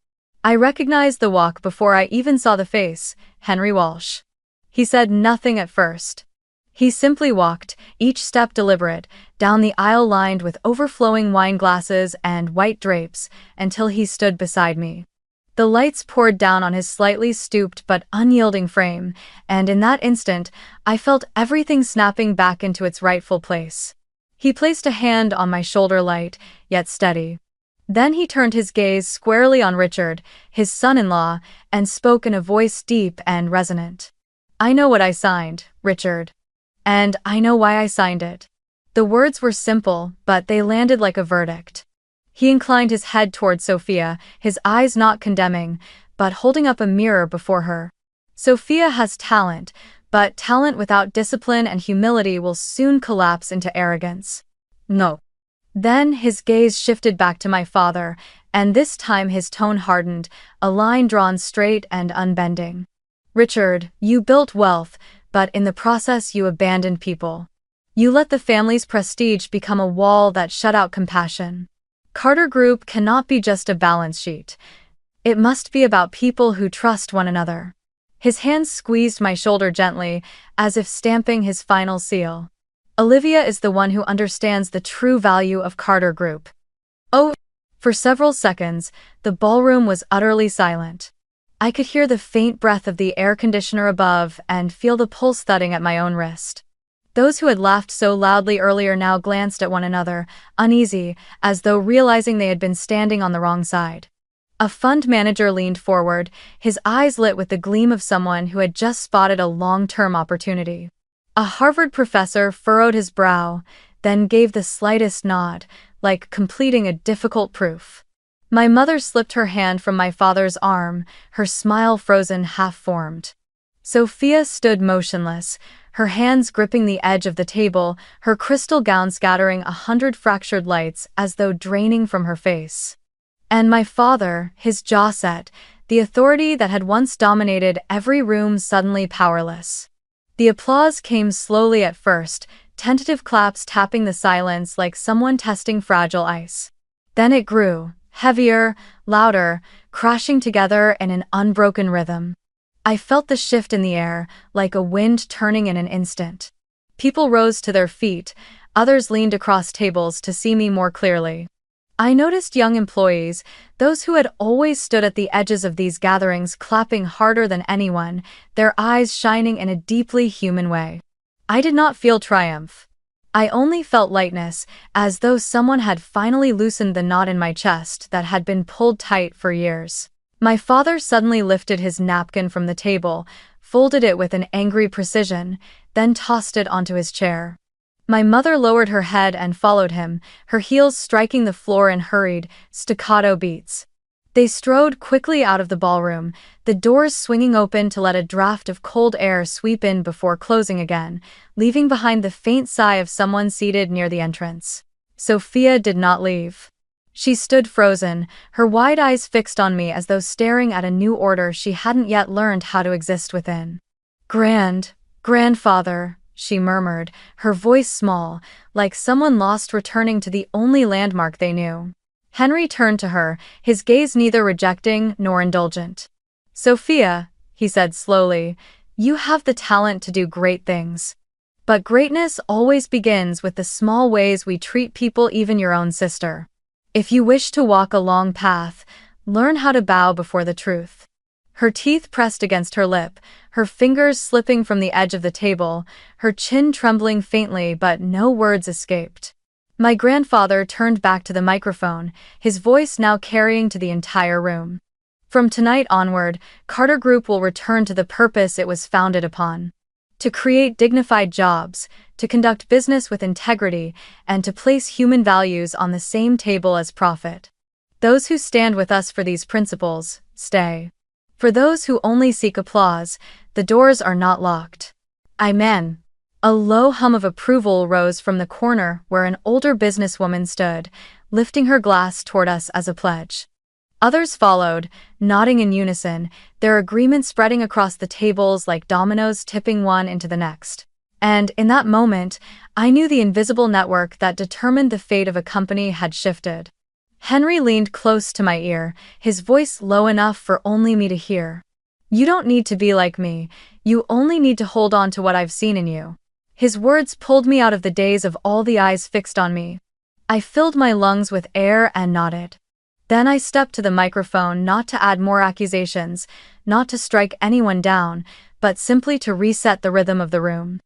I recognized the walk before I even saw the face, Henry Walsh. He said nothing at first. He simply walked, each step deliberate, down the aisle lined with overflowing wine glasses and white drapes, until he stood beside me. The lights poured down on his slightly stooped but unyielding frame, and in that instant, I felt everything snapping back into its rightful place. He placed a hand on my shoulder, light, yet steady. Then he turned his gaze squarely on Richard, his son-in-law, and spoke in a voice deep and resonant. I know what I signed, Richard. And I know why I signed it. The words were simple, but they landed like a verdict. He inclined his head toward Sophia, his eyes not condemning, but holding up a mirror before her. Sophia has talent, but talent without discipline and humility will soon collapse into arrogance. No. Then his gaze shifted back to my father, and this time his tone hardened, a line drawn straight and unbending. Richard, you built wealth, but in the process you abandoned people. You let the family's prestige become a wall that shut out compassion. Carter Group cannot be just a balance sheet. It must be about people who trust one another. His hands squeezed my shoulder gently, as if stamping his final seal. Olivia is the one who understands the true value of Carter Group. Oh! For several seconds, the ballroom was utterly silent. I could hear the faint breath of the air conditioner above and feel the pulse thudding at my own wrist. Those who had laughed so loudly earlier now glanced at one another, uneasy, as though realizing they had been standing on the wrong side. A fund manager leaned forward, his eyes lit with the gleam of someone who had just spotted a long-term opportunity. A Harvard professor furrowed his brow, then gave the slightest nod, like completing a difficult proof. My mother slipped her hand from my father's arm, her smile frozen half-formed. Sophia stood motionless, her hands gripping the edge of the table, her crystal gown scattering 100 fractured lights as though draining from her face. And my father, his jaw set, the authority that had once dominated every room suddenly powerless. The applause came slowly at first, tentative claps tapping the silence like someone testing fragile ice. Then it grew, heavier, louder, crashing together in an unbroken rhythm. I felt the shift in the air, like a wind turning in an instant. People rose to their feet, others leaned across tables to see me more clearly. I noticed young employees, those who had always stood at the edges of these gatherings, clapping harder than anyone, their eyes shining in a deeply human way. I did not feel triumph. I only felt lightness, as though someone had finally loosened the knot in my chest that had been pulled tight for years. My father suddenly lifted his napkin from the table, folded it with an angry precision, then tossed it onto his chair. My mother lowered her head and followed him, her heels striking the floor in hurried, staccato beats. They strode quickly out of the ballroom, the doors swinging open to let a draft of cold air sweep in before closing again, leaving behind the faint sigh of someone seated near the entrance. Sophia did not leave. She stood frozen, her wide eyes fixed on me as though staring at a new order she hadn't yet learned how to exist within. Grandfather, she murmured, her voice small, like someone lost returning to the only landmark they knew. Henry turned to her, his gaze neither rejecting nor indulgent. Sophia, he said slowly, you have the talent to do great things. But greatness always begins with the small ways we treat people, even your own sister. If you wish to walk a long path, learn how to bow before the truth. Her teeth pressed against her lip, her fingers slipping from the edge of the table, her chin trembling faintly, but no words escaped. My grandfather turned back to the microphone, his voice now carrying to the entire room. From tonight onward, Carter Group will return to the purpose it was founded upon: to create dignified jobs, to conduct business with integrity, and to place human values on the same table as profit. Those who stand with us for these principles, stay. For those who only seek applause, the doors are not locked. Amen. A low hum of approval rose from the corner where an older businesswoman stood, lifting her glass toward us as a pledge. Others followed, nodding in unison, their agreement spreading across the tables like dominoes tipping one into the next. And in that moment, I knew the invisible network that determined the fate of a company had shifted. Henry leaned close to my ear, his voice low enough for only me to hear. "You don't need to be like me, you only need to hold on to what I've seen in you." His words pulled me out of the daze of all the eyes fixed on me. I filled my lungs with air and nodded. Then I stepped to the microphone, not to add more accusations, not to strike anyone down, but simply to reset the rhythm of the room.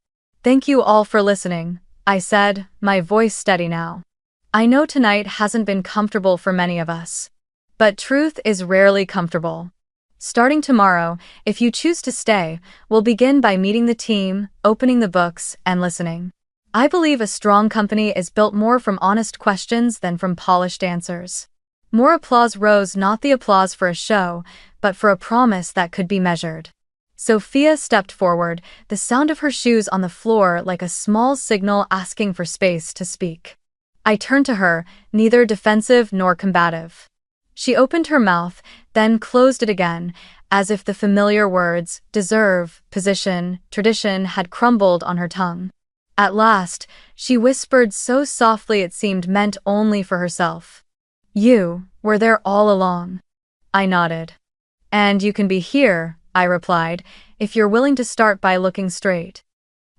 "Thank you all for listening," I said, my voice steady now. "I know tonight hasn't been comfortable for many of us. But truth is rarely comfortable. Starting tomorrow, if you choose to stay, we'll begin by meeting the team, opening the books, and listening. I believe a strong company is built more from honest questions than from polished answers." More applause rose, not the applause for a show, but for a promise that could be measured. Sophia stepped forward, the sound of her shoes on the floor like a small signal asking for space to speak. I turned to her, neither defensive nor combative. She opened her mouth, then closed it again, as if the familiar words, deserve, position, tradition, had crumbled on her tongue. At last, she whispered so softly it seemed meant only for herself. "You were there all along." I nodded. "And you can be here," I replied, "if you're willing to start by looking straight."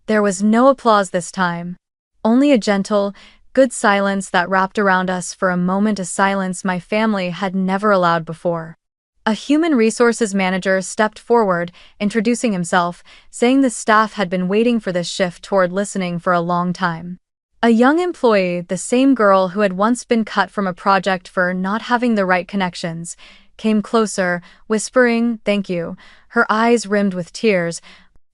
There was no applause this time. Only a gentle, good silence that wrapped around us for a moment, a silence my family had never allowed before. A human resources manager stepped forward, introducing himself, saying the staff had been waiting for this shift toward listening for a long time. A young employee, the same girl who had once been cut from a project for not having the right connections, came closer, whispering, "Thank you," her eyes rimmed with tears,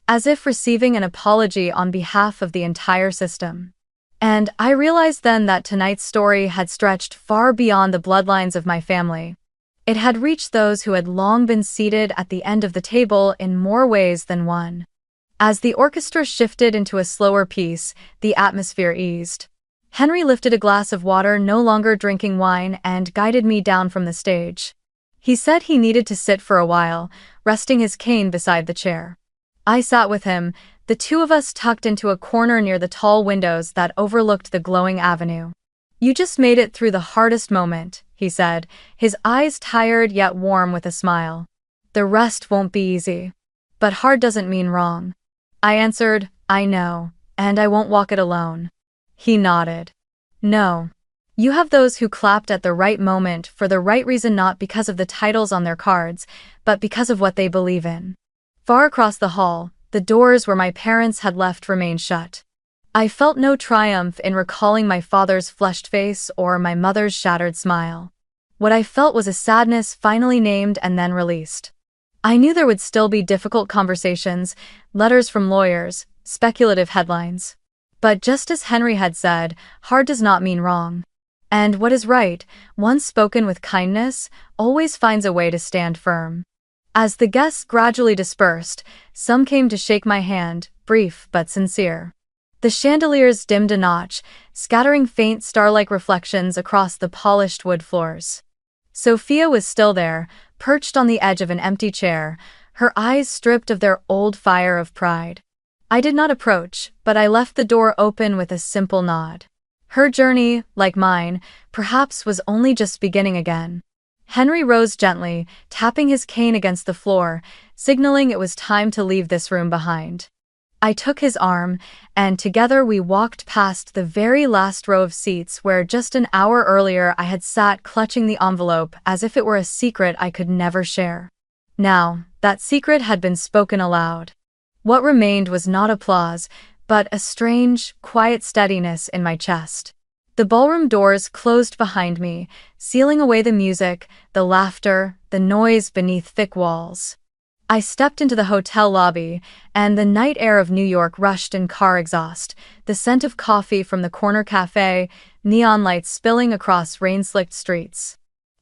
as if receiving an apology on behalf of the entire system. And I realized then that tonight's story had stretched far beyond the bloodlines of my family. It had reached those who had long been seated at the end of the table in more ways than one. As the orchestra shifted into a slower piece, the atmosphere eased. Henry lifted a glass of water, no longer drinking wine, and guided me down from the stage. He said he needed to sit for a while, resting his cane beside the chair. I sat with him, the two of us tucked into a corner near the tall windows that overlooked the glowing avenue. "You just made it through the hardest moment," he said, his eyes tired yet warm with a smile. "The rest won't be easy." "But hard doesn't mean wrong." I answered, "I know, and I won't walk it alone." He nodded. "No. You have those who clapped at the right moment for the right reason, not because of the titles on their cards, but because of what they believe in." Far across the hall, the doors where my parents had left remained shut. I felt no triumph in recalling my father's flushed face or my mother's shattered smile. What I felt was a sadness finally named and then released. I knew there would still be difficult conversations, letters from lawyers, speculative headlines. But just as Henry had said, hard does not mean wrong. And what is right, once spoken with kindness, always finds a way to stand firm. As the guests gradually dispersed, some came to shake my hand, brief but sincere. The chandeliers dimmed a notch, scattering faint star-like reflections across the polished wood floors. Sophia was still there, perched on the edge of an empty chair, her eyes stripped of their old fire of pride. I did not approach, but I left the door open with a simple nod. Her journey, like mine, perhaps was only just beginning again. Henry rose gently, tapping his cane against the floor, signaling it was time to leave this room behind. I took his arm, and together we walked past the very last row of seats where just an hour earlier I had sat clutching the envelope as if it were a secret I could never share. Now, that secret had been spoken aloud. What remained was not applause, but a strange, quiet steadiness in my chest. The ballroom doors closed behind me, sealing away the music, the laughter, the noise beneath thick walls. I stepped into the hotel lobby, and the night air of New York rushed in car exhaust, the scent of coffee from the corner cafe, neon lights spilling across rain-slicked streets.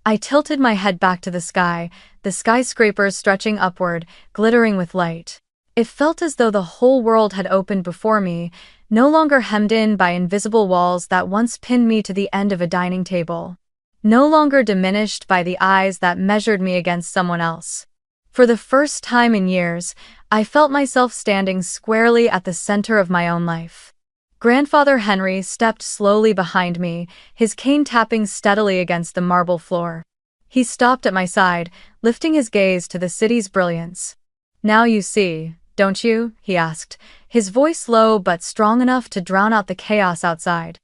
I tilted my head back to the skyscrapers stretching upward, glittering with light. It felt as though the whole world had opened before me, no longer hemmed in by invisible walls that once pinned me to the end of a dining table. No longer diminished by the eyes that measured me against someone else. For the first time in years, I felt myself standing squarely at the center of my own life. Grandfather Henry stepped slowly behind me, his cane tapping steadily against the marble floor. He stopped at my side, lifting his gaze to the city's brilliance. "Now you see, don't you?" he asked, his voice low but strong enough to drown out the chaos outside.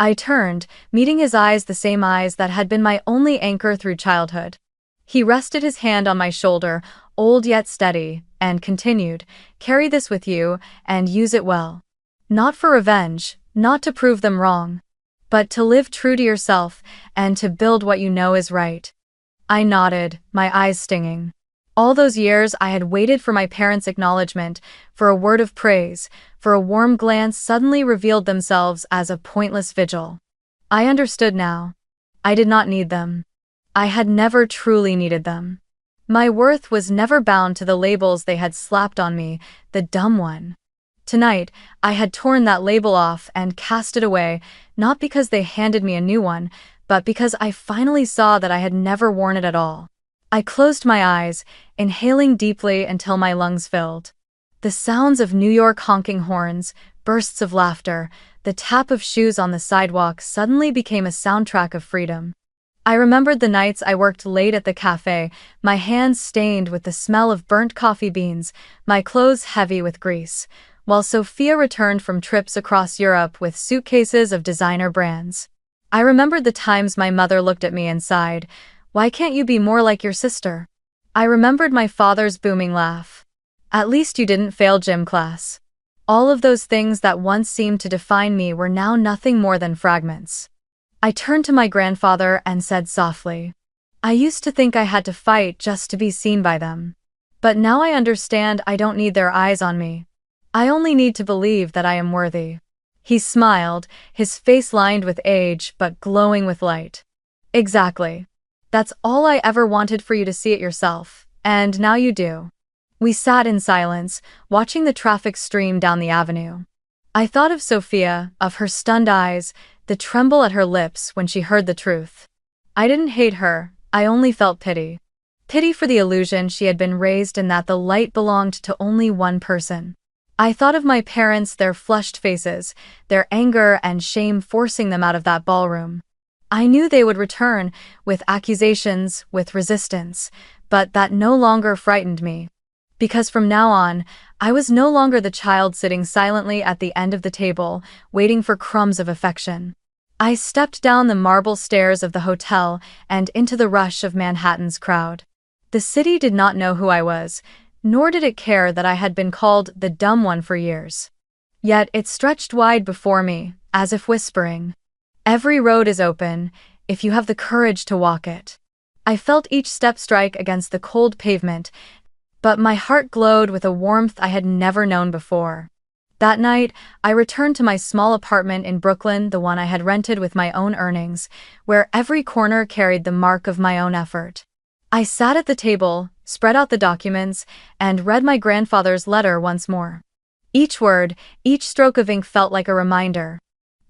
I turned, meeting his eyes, the same eyes that had been my only anchor through childhood. He rested his hand on my shoulder, old yet steady, and continued, "Carry this with you, and use it well. Not for revenge, not to prove them wrong, but to live true to yourself, and to build what you know is right." I nodded, my eyes stinging. All those years I had waited for my parents' acknowledgement, for a word of praise, for a warm glance suddenly revealed themselves as a pointless vigil. I understood now. I did not need them. I had never truly needed them. My worth was never bound to the labels they had slapped on me, the dumb one. Tonight, I had torn that label off and cast it away, not because they handed me a new one, but because I finally saw that I had never worn it at all. I closed my eyes, inhaling deeply until my lungs filled. The sounds of New York honking horns, bursts of laughter, the tap of shoes on the sidewalk suddenly became a soundtrack of freedom. I remembered the nights I worked late at the cafe, my hands stained with the smell of burnt coffee beans, my clothes heavy with grease, while Sophia returned from trips across Europe with suitcases of designer brands. I remembered the times my mother looked at me and sighed, "Why can't you be more like your sister?" I remembered my father's booming laugh. "At least you didn't fail gym class." All of those things that once seemed to define me were now nothing more than fragments. I turned to my grandfather and said softly, "I used to think I had to fight just to be seen by them. But now I understand I don't need their eyes on me. I only need to believe that I am worthy." He smiled, his face lined with age but glowing with light. "Exactly. That's all I ever wanted for you to see it yourself, and now you do." We sat in silence, watching the traffic stream down the avenue. I thought of Sophia, of her stunned eyes, the tremble at her lips when she heard the truth. I didn't hate her, I only felt pity. Pity for the illusion she had been raised in that the light belonged to only one person. I thought of my parents, their flushed faces, their anger and shame forcing them out of that ballroom. I knew they would return, with accusations, with resistance, but that no longer frightened me. Because from now on, I was no longer the child sitting silently at the end of the table, waiting for crumbs of affection. I stepped down the marble stairs of the hotel and into the rush of Manhattan's crowd. The city did not know who I was, nor did it care that I had been called the dumb one for years. Yet it stretched wide before me, as if whispering, "Every road is open, if you have the courage to walk it." I felt each step strike against the cold pavement, but my heart glowed with a warmth I had never known before. That night, I returned to my small apartment in Brooklyn, the one I had rented with my own earnings, where every corner carried the mark of my own effort. I sat at the table, spread out the documents, and read my grandfather's letter once more. Each word, each stroke of ink felt like a reminder.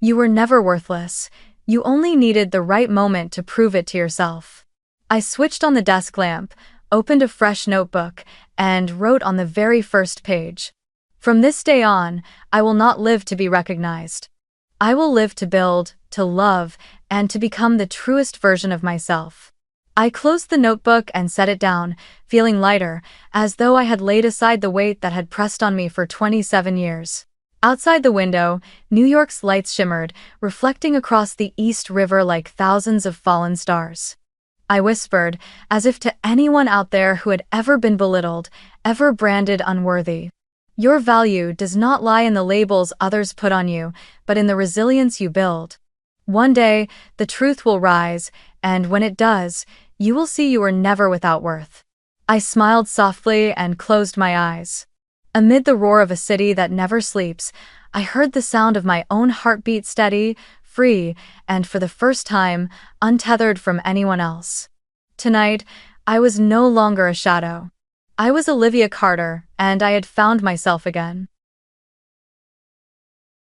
You were never worthless. You only needed the right moment to prove it to yourself. I switched on the desk lamp, opened a fresh notebook, and wrote on the very first page. From this day on, I will not live to be recognized. I will live to build, to love, and to become the truest version of myself. I closed the notebook and set it down, feeling lighter, as though I had laid aside the weight that had pressed on me for 27 years. Outside the window, New York's lights shimmered, reflecting across the East River like thousands of fallen stars. I whispered, as if to anyone out there who had ever been belittled, ever branded unworthy. Your value does not lie in the labels others put on you, but in the resilience you build. One day, the truth will rise, and when it does, you will see you were never without worth. I smiled softly and closed my eyes. Amid the roar of a city that never sleeps, I heard the sound of my own heartbeat steady, free, and for the first time, untethered from anyone else. Tonight, I was no longer a shadow. I was Olivia Carter, and I had found myself again.